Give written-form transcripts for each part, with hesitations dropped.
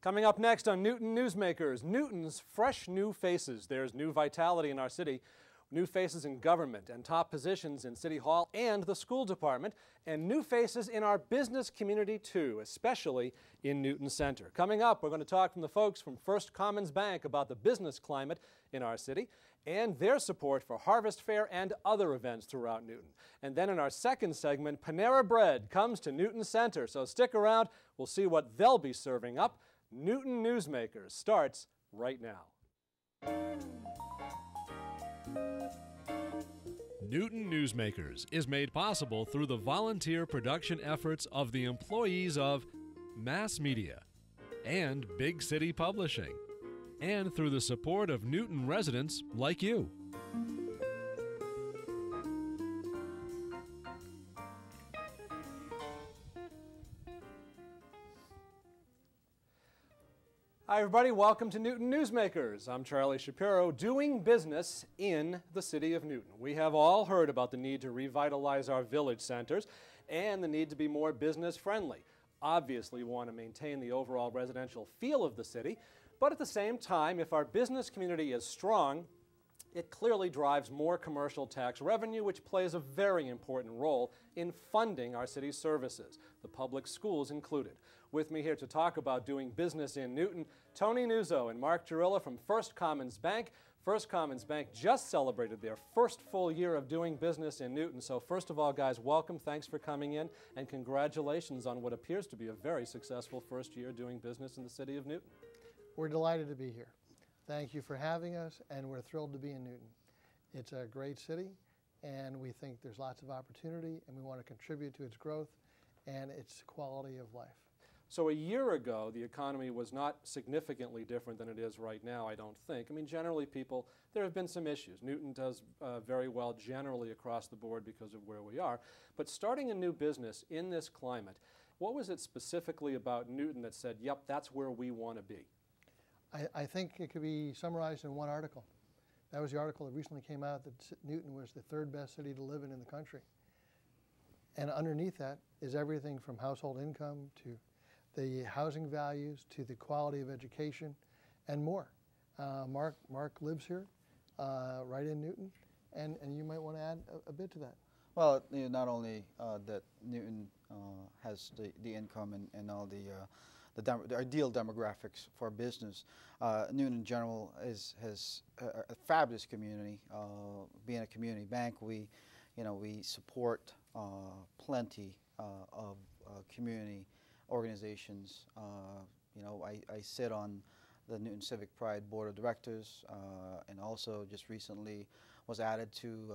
Coming up next on Newton Newsmakers, Newton's fresh new faces. There's new vitality in our city, new faces in government and top positions in City Hall and the school department, and new faces in our business community too, especially in Newton Center. Coming up, we're going to talk from the folks from First Commons Bank about the business climate in our city and their support for Harvest Fair and other events throughout Newton. And then in our second segment, Panera Bread comes to Newton Center, so stick around. We'll see what they'll be serving up. Newton Newsmakers starts right now. Newton Newsmakers is made possible through the volunteer production efforts of the employees of mass media and big city publishing, and through the support of Newton residents like you. Hi everybody, welcome to Newton Newsmakers. I'm Charlie Shapiro, doing business in the city of Newton. We have all heard about the need to revitalize our village centers and the need to be more business friendly. Obviously, we want to maintain the overall residential feel of the city, but at the same time, if our business community is strong, it clearly drives more commercial tax revenue, which plays a very important role in funding our city's services, the public schools included. With me here to talk about doing business in Newton, Tony Nuzzo and Mark Jurilla from First Commons Bank. First Commons Bank just celebrated their first full year of doing business in Newton. So first of all, guys, welcome. Thanks for coming in, and congratulations on what appears to be a very successful first year doing business in the city of Newton. We're delighted to be here. Thank you for having us, and we're thrilled to be in Newton. It's a great city, and we think there's lots of opportunity, and we want to contribute to its growth and its quality of life. So a year ago, the economy was not significantly different than it is right now, I don't think. I mean, generally there have been some issues. Newton does very well generally across the board because of where we are. But starting a new business in this climate, what was it specifically about Newton that said, yep, that's where we want to be? I think it could be summarized in one article. That was the article that recently came out that Newton was the third best city to live in the country. And underneath that is everything from household income to the housing values to the quality of education and more. Mark lives here, right in Newton, and you might want to add a bit to that. Well, not only that Newton has the income and all the ideal demographics for business. Newton in general has a fabulous community. Being a community bank, we support plenty of community organizations. I sit on the Newton Civic Pride Board of Directors, and also just recently was added to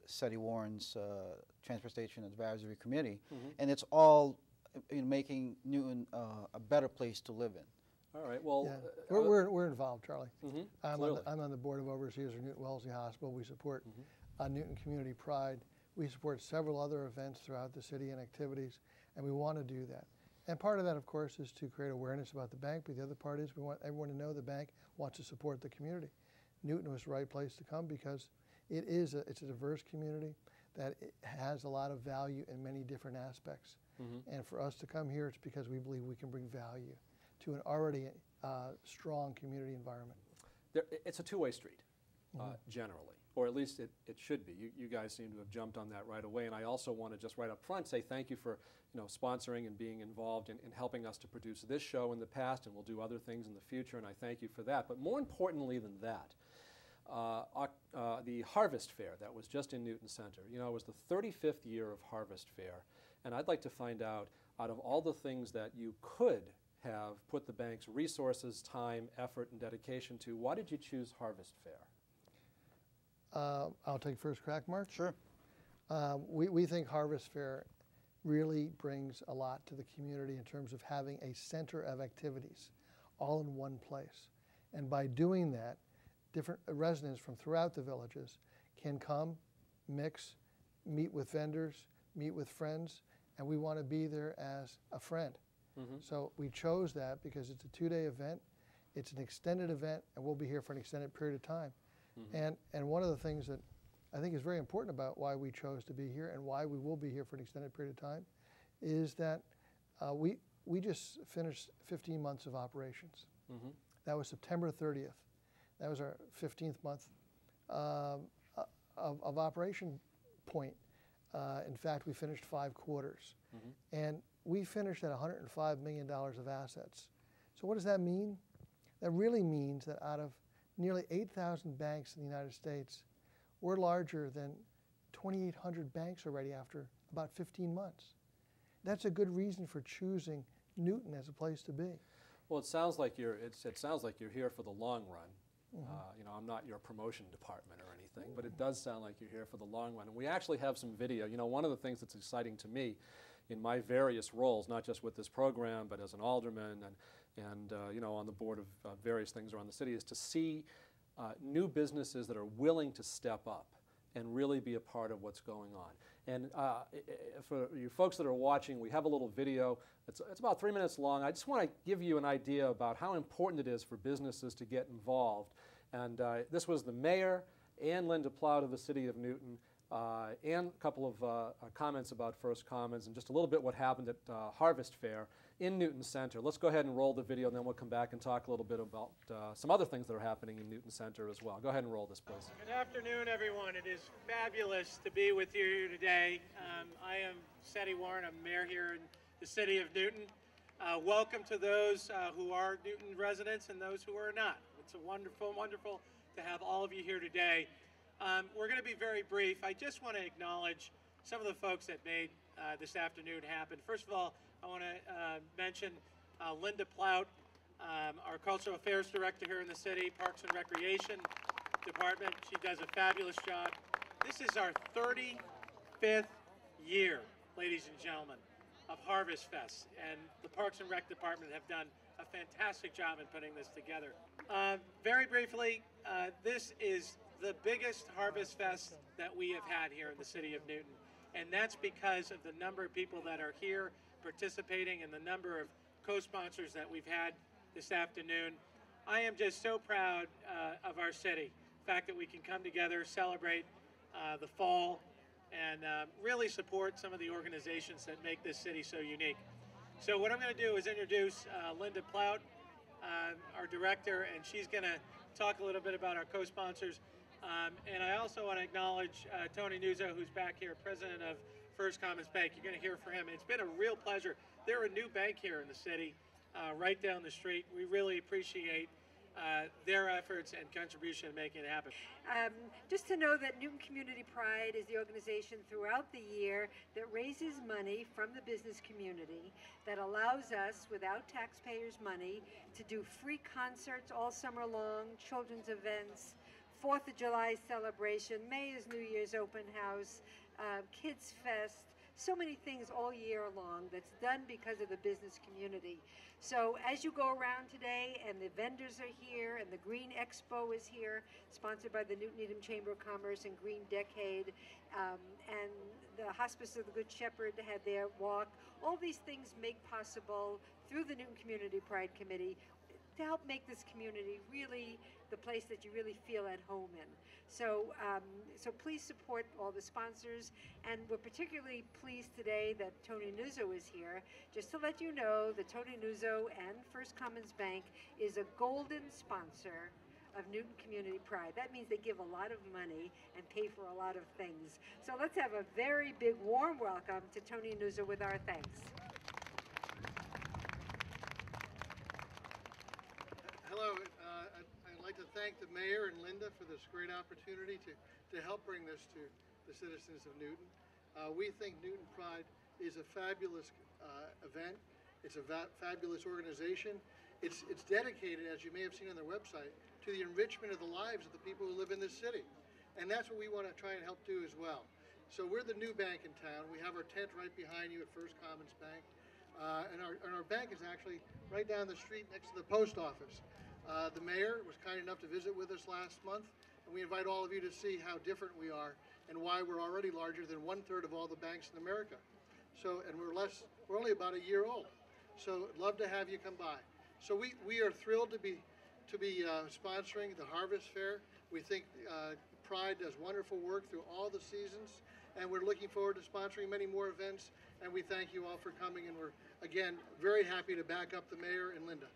Seti Warren's Transportation Advisory Committee, and it's all making Newton a better place to live in. All right. Well, yeah. We're involved, Charlie. I'm on the board of overseers of Newton Wellesley Hospital. We support Newton Community Pride. We support several other events throughout the city and activities, and we want to do that. And part of that, of course, is to create awareness about the bank, but the other part is we want everyone to know the bank wants to support the community. Newton was the right place to come because it's a diverse community that has a lot of value in many different aspects. And for us to come here, it's because we believe we can bring value to an already strong community environment. It's a two-way street, generally, or at least it should be. You guys seem to have jumped on that right away, and I also want to just right up front say thank you for sponsoring and being involved in helping us to produce this show in the past, and we'll do other things in the future, and I thank you for that. But more importantly than that, the Harvest Fair that was just in Newton Center. It was the 35th year of Harvest Fair, and I'd like to find out of all the things that you could have put the bank's resources, time, effort, and dedication to, why did you choose Harvest Fair? I'll take first crack, Mark. Sure. We think Harvest Fair really brings a lot to the community in terms of having a center of activities all in one place. And by doing that, different residents from throughout the villages can come, mix, meet with vendors, meet with friends, and we want to be there as a friend. So we chose that because it's a two-day event, it's an extended event, and we'll be here for an extended period of time. And one of the things that I think is very important about why we chose to be here and why we will be here for an extended period of time is that we just finished 15 months of operations. Mm-hmm. That was September 30th. That was our 15th month of operation point. In fact, we finished 5 quarters. Mm-hmm. And we finished at $105 million of assets. So what does that mean? That really means that out of nearly 8,000 banks in the United States, we're larger than 2,800 banks already after about 15 months. That's a good reason for choosing Newton as a place to be. Well, it sounds like you're here for the long run. Mm-hmm. You know, I'm not your promotion department or anything, but it does sound like you're here for the long run. And we actually have some video. You know, one of the things that's exciting to me in my various roles, not just with this program, but as an alderman and you know, on the board of various things around the city, is to see new businesses that are willing to step up and really be a part of what's going on. And for you folks that are watching, we have a little video. It's about 3 minutes long. I just want to give you an idea about how important it is for businesses to get involved. And this was the mayor and Linda Plout of the city of Newton, and a couple of comments about First Commons, and just a little bit what happened at Harvest Fair in Newton Center. Let's go ahead and roll the video, and then we'll come back and talk a little bit about some other things that are happening in Newton Center as well. Go ahead and roll this, please. Good afternoon, everyone. It is fabulous to be with you today. I am Seti Warren. I'm mayor here in the city of Newton. Welcome to those who are Newton residents and those who are not. It's a wonderful, wonderful to have all of you here today. We're going to be very brief. I just want to acknowledge some of the folks that made this afternoon happen. First of all, I want to mention Linda Plout, our Cultural Affairs Director here in the city, Parks and Recreation Department. She does a fabulous job. This is our 35th year, ladies and gentlemen, of Harvest Fest, and the Parks and Rec Department have done a fantastic job in putting this together. Very briefly, this is the biggest Harvest Fest that we have had here in the city of Newton, and that's because of the number of people that are here participating and the number of co-sponsors that we've had this afternoon. I am just so proud of our city, the fact that we can come together, celebrate the fall, and really support some of the organizations that make this city so unique. So what I'm going to do is introduce Linda Plout, our director, and she's going to talk a little bit about our co-sponsors. And I also want to acknowledge Tony Nuzzo, who's back here, president of First Commons Bank. You're going to hear from him. It's been a real pleasure. They're a new bank here in the city, right down the street. We really appreciate their efforts and contribution in making it happen. Just to know that Newton Community Pride is the organization throughout the year that raises money from the business community, that allows us, without taxpayers' money, to do free concerts all summer long, children's events, 4th of July celebration, Mayor's New Year's open house, Kids Fest, so many things all year long that's done because of the business community. So as you go around today, and the vendors are here, and the Green Expo is here, sponsored by the Newton Needham Chamber of Commerce and Green Decade, and the Hospice of the Good Shepherd had their walk. All these things make possible through the Newton Community Pride Committee to help make this community really the place that you really feel at home in. So, so please support all the sponsors, and we're particularly pleased today that Tony Nuzzo is here. Just to let you know that Tony Nuzzo and First Commons Bank is a golden sponsor of Newton Community Pride. That means they give a lot of money and pay for a lot of things. So let's have a very big warm welcome to Tony Nuzzo with our thanks. Hello, I'd like to thank the mayor and Linda for this great opportunity to help bring this to the citizens of Newton. We think Newton Pride is a fabulous event. It's a fabulous organization. It's dedicated, as you may have seen on their website, to the enrichment of the lives of the people who live in this city. And that's what we want to try and help do as well. So we're the new bank in town. We have our tent right behind you at First Commons Bank. And our bank is actually right down the street next to the post office. The mayor was kind enough to visit with us last month, and we invite all of you to see how different we are and why we're already larger than 1/3 of all the banks in America. So, and we're only about a year old. So I'd love to have you come by. So we are thrilled to be sponsoring the Harvest Fair. We think Pride does wonderful work through all the seasons, and we're looking forward to sponsoring many more events and we thank you all for coming, and we're, again, very happy to back up the mayor and Linda.